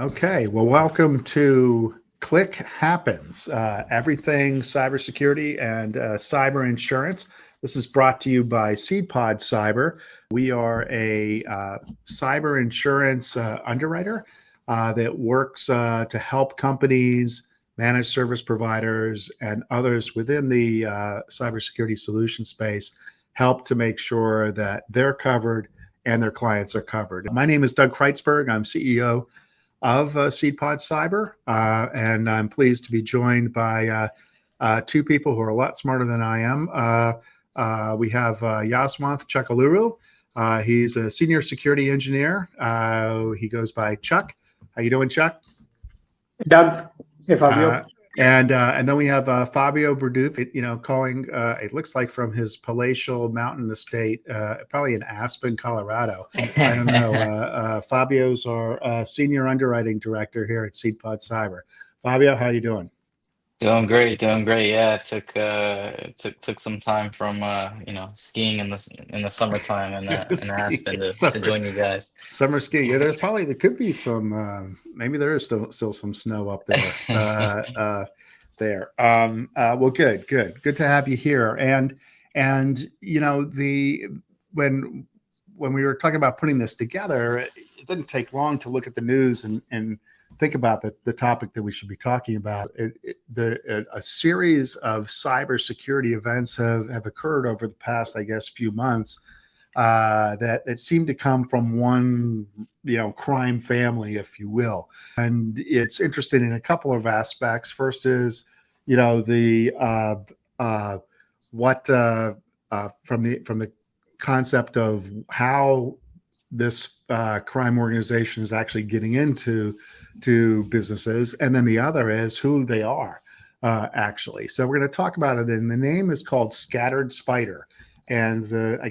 Okay, well, welcome to Click Happens, everything cybersecurity and cyber insurance. This is brought to you by SeedPod Cyber. We are a cyber insurance underwriter that works to help companies, managed service providers, and others within the cybersecurity solution space help to make sure that they're covered and their clients are covered. My name is Doug Kreitzberg. I'm CEO of SeedPod Cyber, and I'm pleased to be joined by two people who are a lot smarter than I am. We have Yaswanth Chukkaluru. He's a senior security engineer. He goes by Chuck. How you doing, Chuck? Doug. Hey, Fabio. And then we have Fabio Berdufi, calling, it looks like from his palatial mountain estate, probably in Aspen, Colorado. I don't know. Fabio's our senior underwriting director here at SeedPod Cyber. Fabio, how you doing? Doing great. Yeah, it took some time from skiing in the summertime in Aspen to join you guys. Summer skiing. Yeah, there could be some. Maybe there is still some snow up there. Well, good to have you here. And when we were talking about putting this together, it didn't take long to look at the news and think about the topic that we should be talking about. A series of cybersecurity events have occurred over the past, I guess, few months that seem to come from one, crime family, if you will. And it's interesting in a couple of aspects. First is, from the concept of how this crime organization is actually getting into businesses, and then the other is who they are actually. So we're going to talk about it, and the name is called Scattered Spider. And I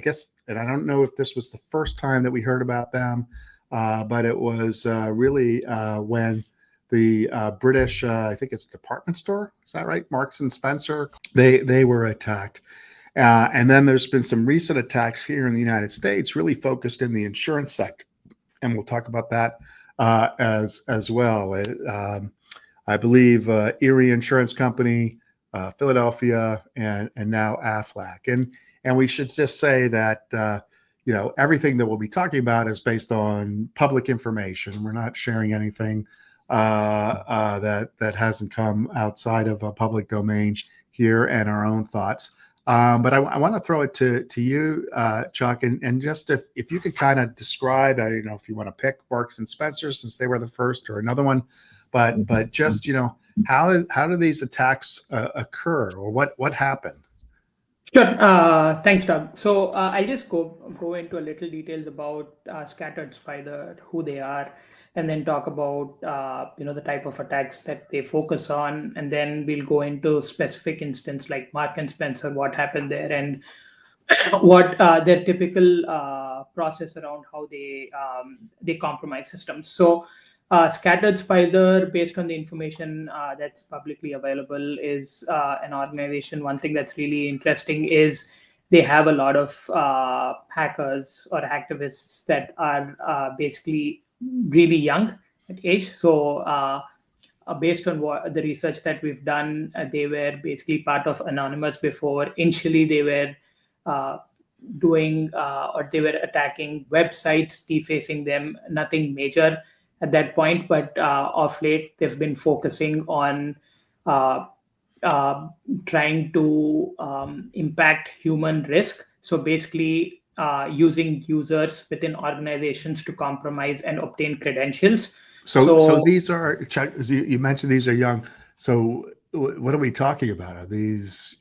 don't know if this was the first time that we heard about them, but it was really when the British, I think it's department store, is that right? Marks and Spencer, they were attacked. And then there's been some recent attacks here in the United States, really focused in the insurance sector. And we'll talk about that as well. I believe Erie Insurance Company, Philadelphia, and now Aflac. And we should just say that, everything that we'll be talking about is based on public information. We're not sharing anything that hasn't come outside of a public domain here and our own thoughts. But I want to throw it to you, Chuck, and just if you could kind of describe, I don't know if you want to pick Marks and Spencer since they were the first, or another one, but just how do these attacks occur, or what happened? Sure. Thanks, Doug. So I'll just go into a little details about Scattered Spider, who they are, and then talk about the type of attacks that they focus on, and then we'll go into specific instance like Mark and Spencer, what happened there, and what their typical process around how they compromise systems. So Scattered Spider, based on the information that's publicly available, is an organization. One thing that's really interesting is they have a lot of hackers or activists that are basically really young at age. So based on what the research that we've done, they were basically part of Anonymous before. Initially, they were or they were attacking websites, defacing them, nothing major at that point, but of late they've been focusing on trying to impact human risk. So basically using users within organizations to compromise and obtain credentials. So these are, Chuck, you mentioned these are young. So what are we talking about? Are these,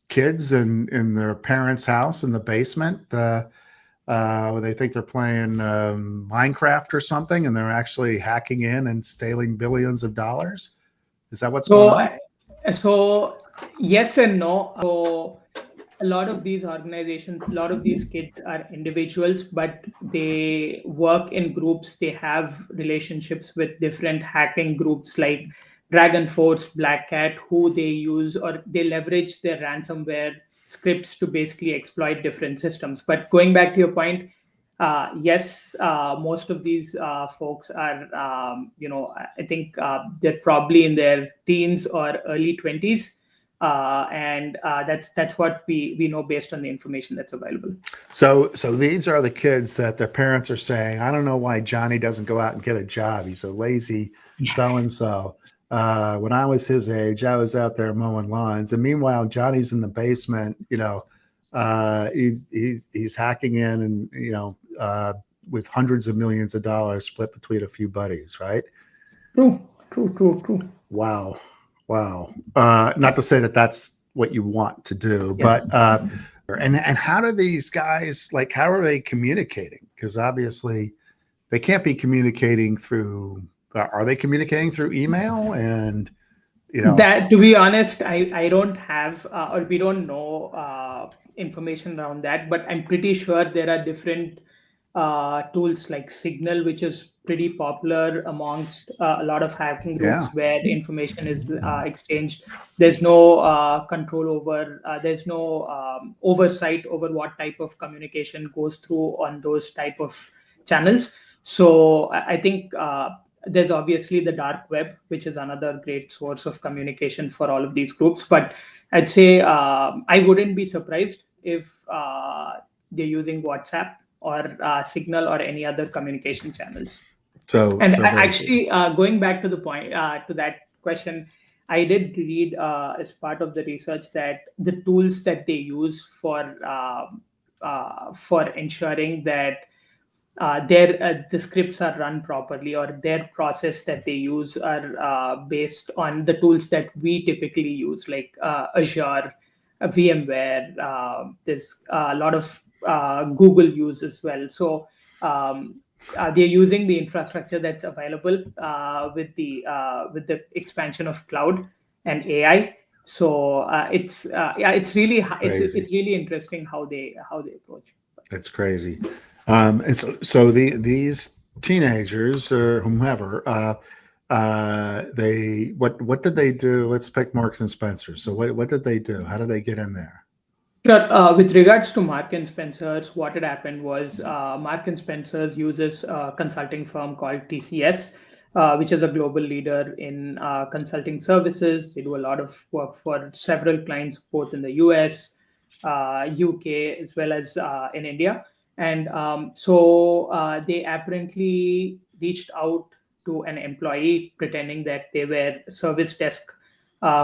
kids in their parents' house in the basement? They think they're playing Minecraft or something, and they're actually hacking in and stealing billions of dollars? Is that what's going on? So yes and no. So a lot of these organizations, a lot of these kids are individuals, but they work in groups. They have relationships with different hacking groups like Dragon Force, Black Cat, who they use, or they leverage their ransomware scripts to basically exploit different systems. But going back to your point, Yes, most of these folks are, I think they're probably in their teens or early 20s. And that's what we know based on the information that's available. So these are the kids that their parents are saying, I don't know why Johnny doesn't go out and get a job. He's a lazy so-and-so. When I was his age, I was out there mowing lawns. And meanwhile, Johnny's in the basement, he's hacking in and, with hundreds of millions of dollars split between a few buddies, right? True. Wow. Not to say that that's what you want to do, but and how do these guys, like, how are they communicating? Because obviously they can't be communicating through, are they communicating through email? And, that, to be honest, I don't have or we don't know information around that, but I'm pretty sure there are different tools like Signal, which is pretty popular amongst a lot of hacking groups where information is exchanged. There's no control over, there's no oversight over what type of communication goes through on those type of channels. So I think there's obviously the dark web, which is another great source of communication for all of these groups. But I'd say I wouldn't be surprised if they're using WhatsApp or Signal or any other communication channels. Actually, going back to the point, to that question, I did read as part of the research that the tools that they use for ensuring that the scripts are run properly, or their process that they use are based on the tools that we typically use, like Azure, VMware. There's a lot of Google use as well. So they're using the infrastructure that's available with the expansion of cloud and AI. So it's really interesting how they approach. That's crazy. And so these teenagers or whomever, what did they do? Let's pick Marks and Spencer. So what did they do? How did they get in there? Sure. With regards to Mark and Spencer's, what had happened was Mark and Spencer's uses a consulting firm called TCS, which is a global leader in consulting services. They do a lot of work for several clients, both in the US, UK, as well as in India. And so they apparently reached out to an employee pretending that they were service desk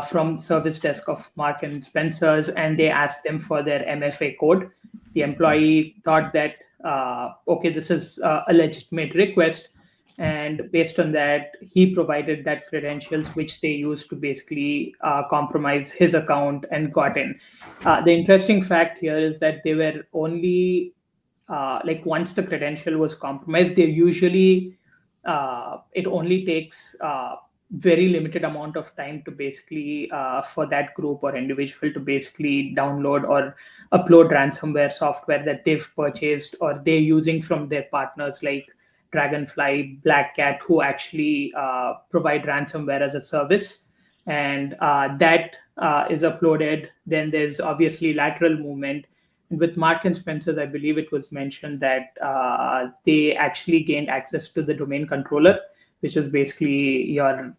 from service desk of Mark and Spencer's, and they asked them for their MFA code. The employee thought that, okay, this is a legitimate request. And based on that, he provided that credentials, which they used to basically compromise his account and got in. The interesting fact here is that they were only, like, once the credential was compromised, they usually, it only takes very limited amount of time to basically for that group or individual to basically download or upload ransomware software that they've purchased or they're using from their partners like Dragonfly, Black Cat, who actually provide ransomware as a service. And that is uploaded. Then there's obviously lateral movement. And with Mark and Spencer's, I believe it was mentioned that they actually gained access to the domain controller, which is basically your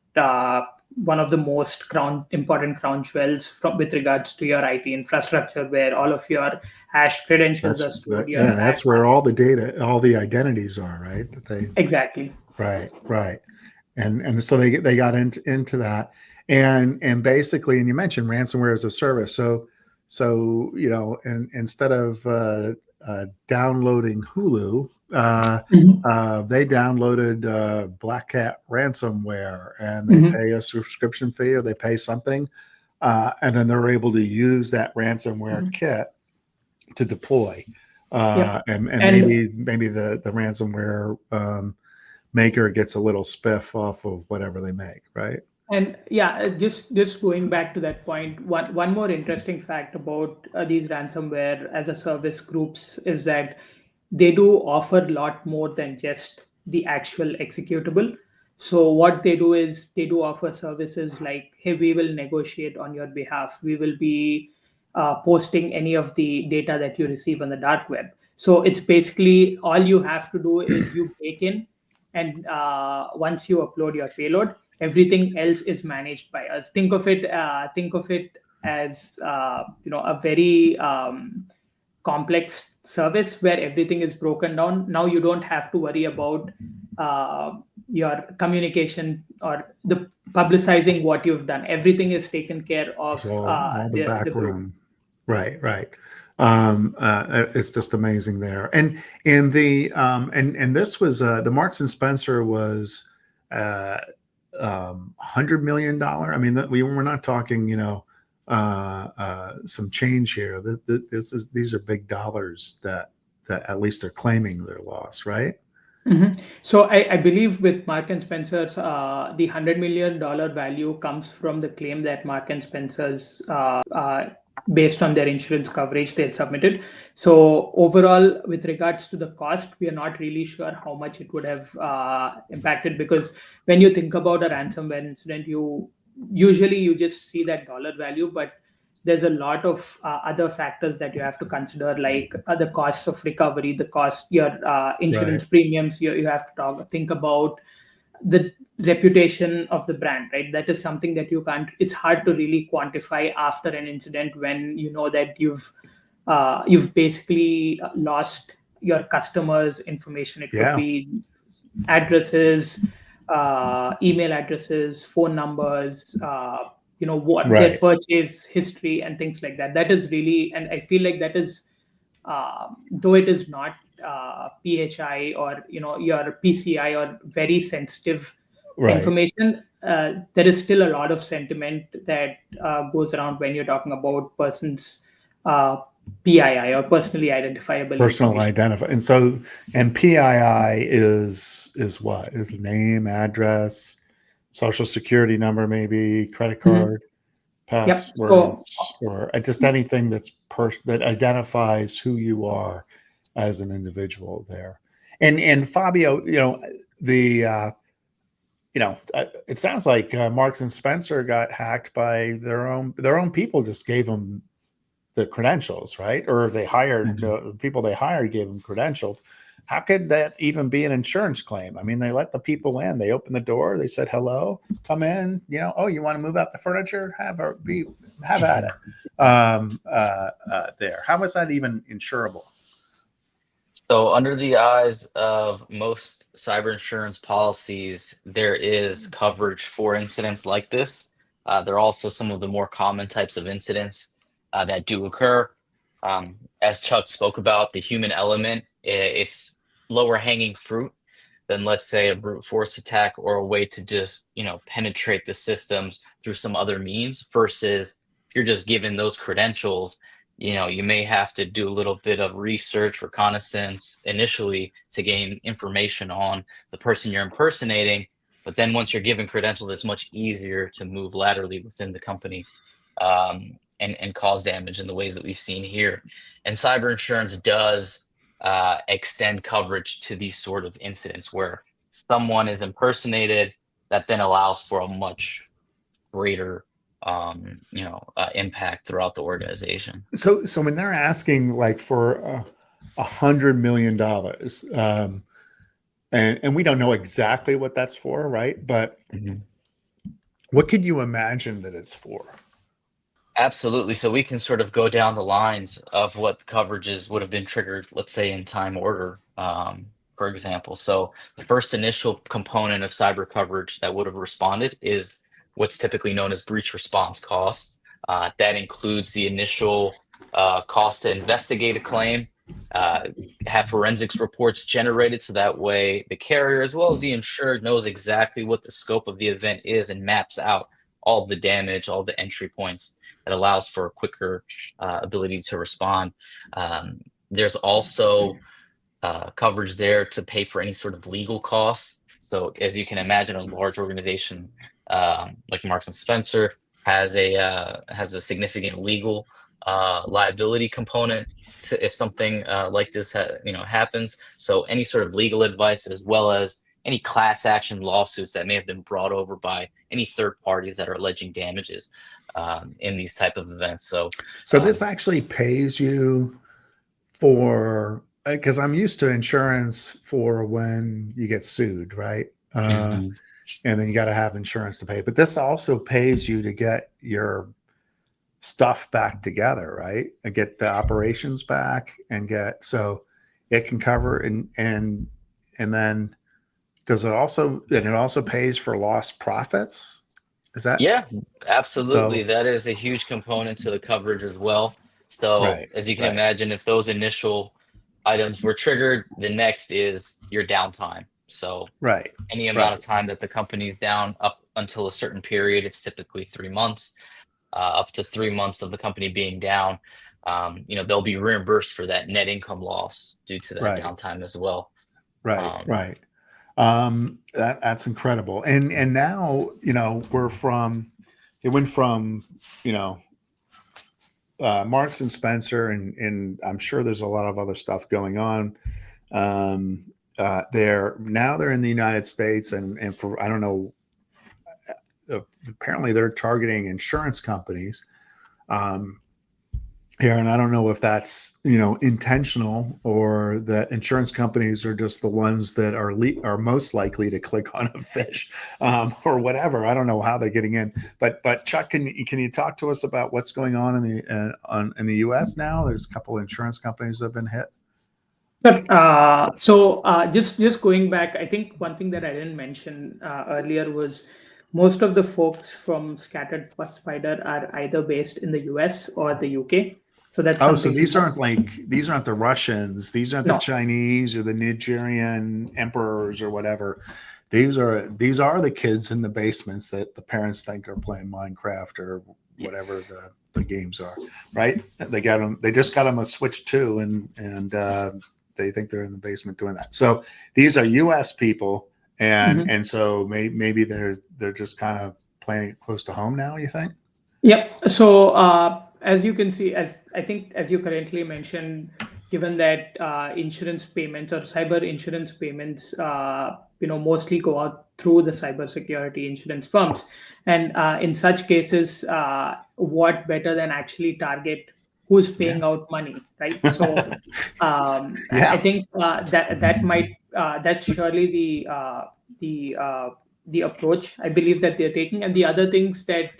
one of the most important crown jewels with regards to your IT infrastructure, where all of your hash credentials are stored. That's where all the data, all the identities are, right? Exactly. Right. And so they got into that, and basically, and you mentioned ransomware as a service. So and instead of downloading Hulu, they downloaded Black Cat ransomware, and they pay a subscription fee or they pay something, and then they're able to use that ransomware kit to deploy, and maybe the ransomware maker gets a little spiff off of whatever they make, right? And just going back to that point, one more interesting fact about these ransomware as a service groups is that they do offer a lot more than just the actual executable. So what they do is they do offer services like, hey, we will negotiate on your behalf. We will be posting any of the data that you receive on the dark web. So it's basically all you have to do is you bake in, and once you upload your payload, everything else is managed by us. Think of it as a very complex service where everything is broken down. Now you don't have to worry about your communication or the publicizing what you've done. Everything is taken care of. So all the back the group. room. Right. It's just amazing there. And this was the Marks and Spencer was $100 million. I mean, we're not talking, some change here. These are big dollars that at least they're claiming their loss, right? Mm-hmm. So I believe with Mark and Spencer's, the $100 million value comes from the claim that Mark and Spencer's, based on their insurance coverage they had submitted. So overall, with regards to the cost, we are not really sure how much it would have impacted, because when you think about a ransomware incident, you just see that dollar value, but there's a lot of other factors that you have to consider, like the cost of recovery, the cost, your insurance premiums. You have to think about the reputation of the brand, right? That is something that you can't. It's hard to really quantify after an incident when you know that you've basically lost your customers' information. It could be addresses, email addresses, phone numbers, what their purchase history and things like that. That is really, and I feel like that is, though it is not PHI or your PCI or very sensitive information, there is still a lot of sentiment that goes around when you're talking about persons PII, or personally identifiable information. And so, and PII is what? Is name, address, social security number, maybe credit card, passwords, or just anything that identifies who you are as an individual there. And Fabio, it sounds like Marks and Spencer got hacked by their own people. Just gave them the credentials, right? Or they hired the people they hired gave them credentials. How could that even be an insurance claim? I mean, they let the people in. They opened the door. They said, "Hello, come in." Oh, you want to move out the furniture? Have at it. There. How was that even insurable? So, under the eyes of most cyber insurance policies, there is coverage for incidents like this. There are also some of the more common types of incidents that do occur. As Chuck spoke about, the human element, it's lower hanging fruit than, let's say, a brute force attack or a way to just, penetrate the systems through some other means, versus if you're just given those credentials, you may have to do a little bit of research, reconnaissance initially to gain information on the person you're impersonating. But then once you're given credentials, it's much easier to move laterally within the company, and cause damage in the ways that we've seen here. And cyber insurance does extend coverage to these sort of incidents where someone is impersonated, that then allows for a much greater impact throughout the organization. So when they're asking like for $100 million, and we don't know exactly what that's for, right? But what could you imagine that it's for? Absolutely. So we can sort of go down the lines of what coverages would have been triggered, let's say in time order, for example. So the first initial component of cyber coverage that would have responded is what's typically known as breach response costs. That includes the initial cost to investigate a claim, have forensics reports generated so that way the carrier as well as the insured knows exactly what the scope of the event is and maps out all the damage, all the entry points that allows for a quicker ability to respond. There's also coverage there to pay for any sort of legal costs. So as you can imagine, a large organization like Marks and Spencer has a significant legal liability component to if something like this happens. So any sort of legal advice, as well as any class action lawsuits that may have been brought over by any third parties that are alleging damages in these type of events. So this actually pays you for because I'm used to insurance for when you get sued, right? Mhm. And then you got to have insurance to pay. But this also pays you to get your stuff back together, right? And get the operations back and get so it can cover and then does it also and it also pays for lost profits? Is that Yeah, absolutely. so? That is a huge component to the coverage as well. So, Right, as you can right, imagine, if those initial items were triggered, the next is your downtime. So, right, any amount right, of time that the company is down up until a certain period, it's typically 3 months, up to 3 months of the company being down. They'll be reimbursed for that net income loss due to that right, downtime as well. right, Um, right. That's incredible. And now, it went from, you know, Marks and Spencer, and I'm sure there's a lot of other stuff going on. Um, they're in the United States, and for I don't know, apparently they're targeting insurance companies. Um, here, and I don't know if that's intentional or that insurance companies are just the ones that are most likely to click on a fish, or whatever. I don't know how they're getting in, but Chuck, can you talk to us about what's going on in the U.S. now? There's a couple of insurance companies that have been hit. But just going back, I think one thing that I didn't mention earlier was most of the folks from Scattered Plus Spider are either based in the US or the UK. So that's Oh, so something. these aren't the Russians, these aren't the No, Chinese or the Nigerian emperors or whatever. These are the kids in the basements that the parents think are playing Minecraft or whatever yes. the games are, right? They just got them a Switch 2 and they think they're in the basement doing that. So these are US people and so maybe they're just kind of playing it close to home now, you think? Yep. So, as you can see, as I think, as you correctly mentioned, given that insurance payments or cyber insurance payments, mostly go out through the cybersecurity insurance firms, and in such cases, what better than actually target who's Yeah. paying out money, right? So, I Yeah. think that's surely the approach I believe that they're taking, and the other things that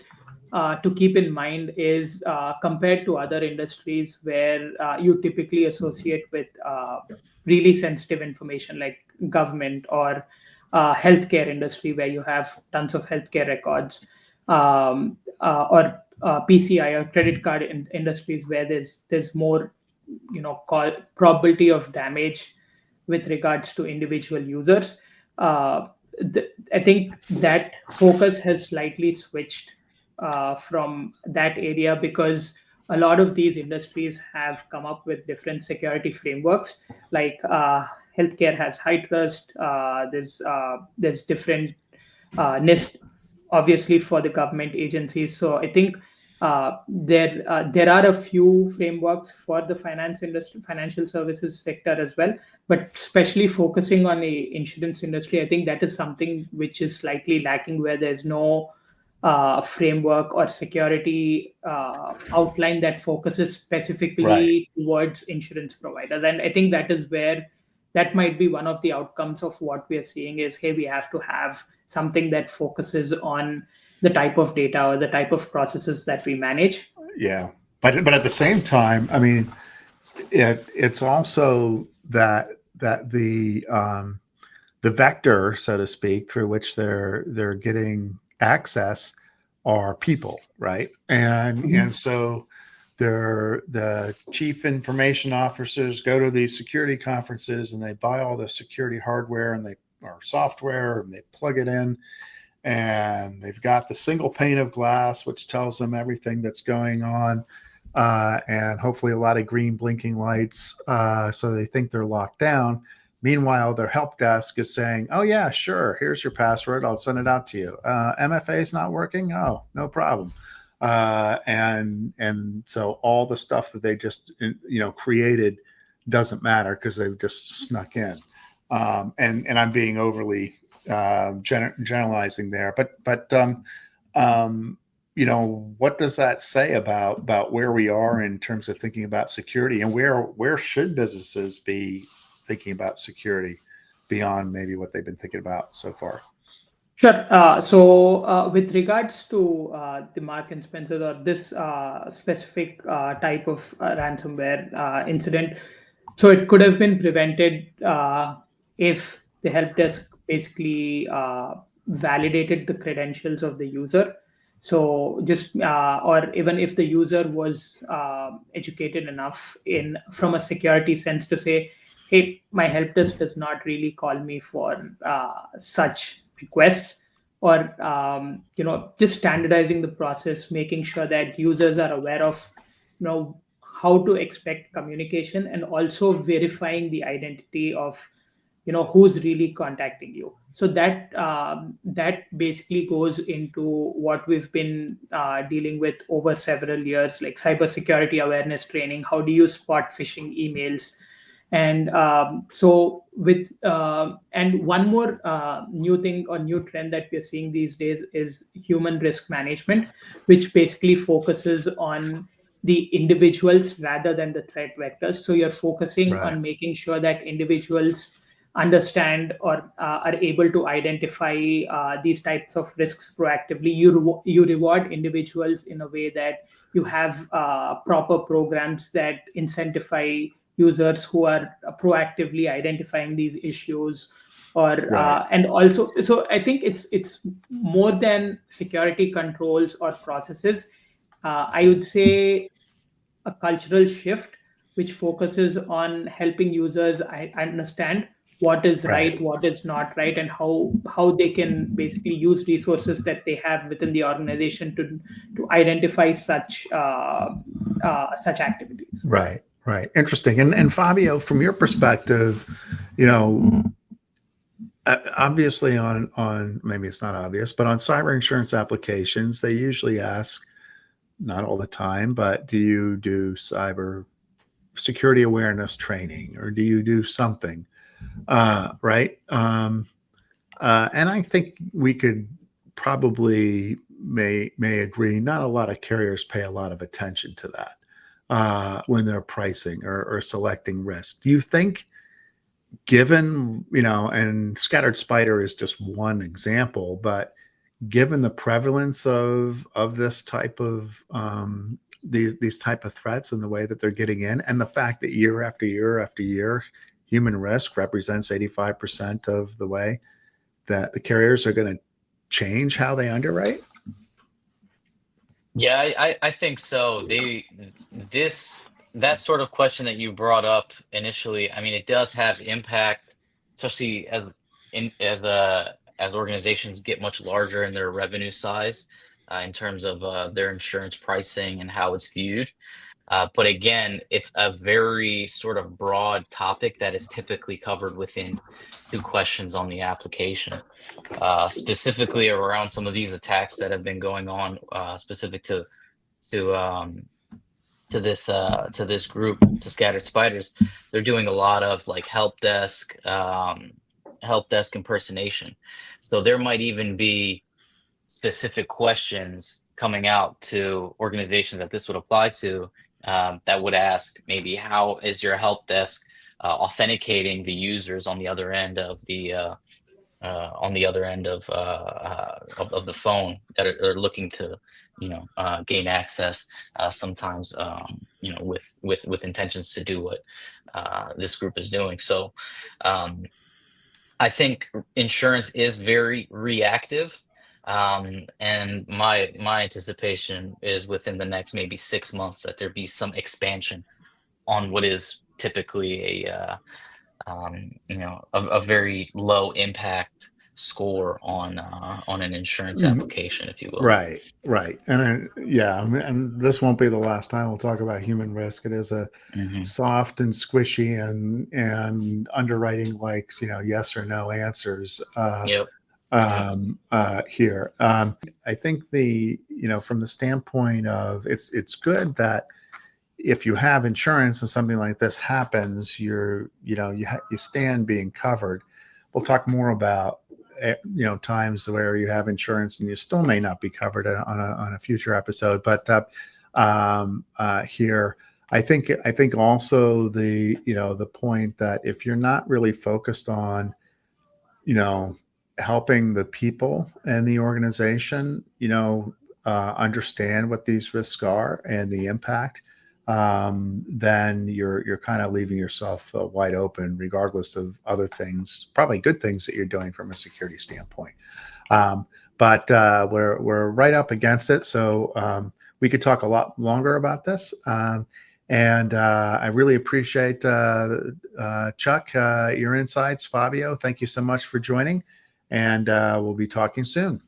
to keep in mind is compared to other industries where you typically associate with really sensitive information like government or healthcare industry where you have tons of healthcare records, or PCI or credit card industries where there's more probability of damage with regards to individual users. I think that focus has slightly switched from that area because a lot of these industries have come up with different security frameworks. Like healthcare has high trust. There's different NIST, obviously for the government agencies. So I think there are a few frameworks for the finance industry, financial services sector as well, but especially focusing on the insurance industry, I think that is something which is slightly lacking, where there's no framework or security outline that focuses Right. specifically towards insurance providers. And I think that is where that might be one of the outcomes of what we are seeing is, hey, we have to have something that focuses on the type of data or the type of processes that we manage. Yeah. But at the same time, I mean, it's also that the vector, so to speak, through which they're getting access are people, right? And Mhm. so the chief information officers go to these security conferences and they buy all the security hardware and they or software and they plug it in and they've got the single pane of glass which tells them everything that's going on, and hopefully a lot of green blinking lights, so they think they're locked down. Meanwhile, their help desk is saying, oh yeah, sure, here's your password, I'll send it out to you. MFA is not working, oh no problem. And so all the stuff that they just created doesn't matter because they've just snuck in. And I'm being overly generalizing there, but what does that say about where we are in terms of thinking about security, and where should businesses be thinking about security beyond maybe what they've been thinking about so far? Sure. So, with regards to the Mark and Spencer or this specific type of ransomware incident, so it could have been prevented if the help desk basically validated the credentials of the user. So, just or even if the user was educated enough in from a security sense to say, "Hey, my help desk does not really call me for such requests," or just standardizing the process, making sure that users are aware of how to expect communication, and also verifying the identity of who's really contacting you. So that basically goes into what we've been dealing with over several years, like cybersecurity awareness training. How do you spot phishing emails? And so with and one more new thing or new trend that we're seeing these days is human risk management, which basically focuses on the individuals rather than the threat vectors. So you're focusing Right. on making sure that individuals understand or are able to identify these types of risks proactively. You reward individuals in a way that you have proper programs that incentivize users who are proactively identifying these issues, or Right. and also, so I think it's more than security controls or processes. I would say a cultural shift which focuses on helping users understand what is Right. right, what is not right, and how they can basically use resources that they have within the organization to identify such activities. Right. Right. Interesting. And Fabio, from your perspective, you know, obviously on maybe it's not obvious, but on cyber insurance applications, they usually ask, not all the time, but do you do cyber security awareness training, or do you do something? Right. And I think we could probably may agree. Not a lot of carriers pay a lot of attention to that when they're pricing or selecting risk. Do you think, given and Scattered Spider is just one example, but given the prevalence of this type of these type of threats and the way that they're getting in, and the fact that year after year after year, human risk represents 85% of the way that the carriers are going to change how they underwrite? Yeah, I think so. This that sort of question that you brought up initially, I mean, it does have impact, especially as organizations get much larger in their revenue size, in terms of their insurance pricing and how it's viewed. But again, it's a very sort of broad topic that is typically covered within two questions on the application, specifically around some of these attacks that have been going on, specific to um, to this group, to Scattered Spiders. They're doing a lot of like help desk impersonation. So there might even be specific questions coming out to organizations that this would apply to, that would ask maybe, how is your help desk authenticating the users on the other end of of the phone that are looking to gain access, sometimes with intentions to do what this group is doing. So um, I think insurance is very reactive. And my anticipation is within the next maybe 6 months that there be some expansion on what is typically a very low impact score on an insurance Mhm. application, if you will. Right, right. Yeah, and this won't be the last time we'll talk about human risk. It is a Hmm. soft and squishy and underwriting likes, yes or no answers Yep. Yep. here. I think from the standpoint of it's good that if you have insurance and something like this happens, you stand being covered. We'll talk more about times where you have insurance and you still may not be covered on a future episode. But here, I think also the point that if you're not really focused on, helping the people and the organization, understand what these risks are and the impact, then you're kind of leaving yourself wide open, regardless of other things, probably good things that you're doing from a security standpoint. But we're right up against it, so we could talk a lot longer about this. And I really appreciate Chuck, your insights. Fabio, thank you so much for joining, and we'll be talking soon.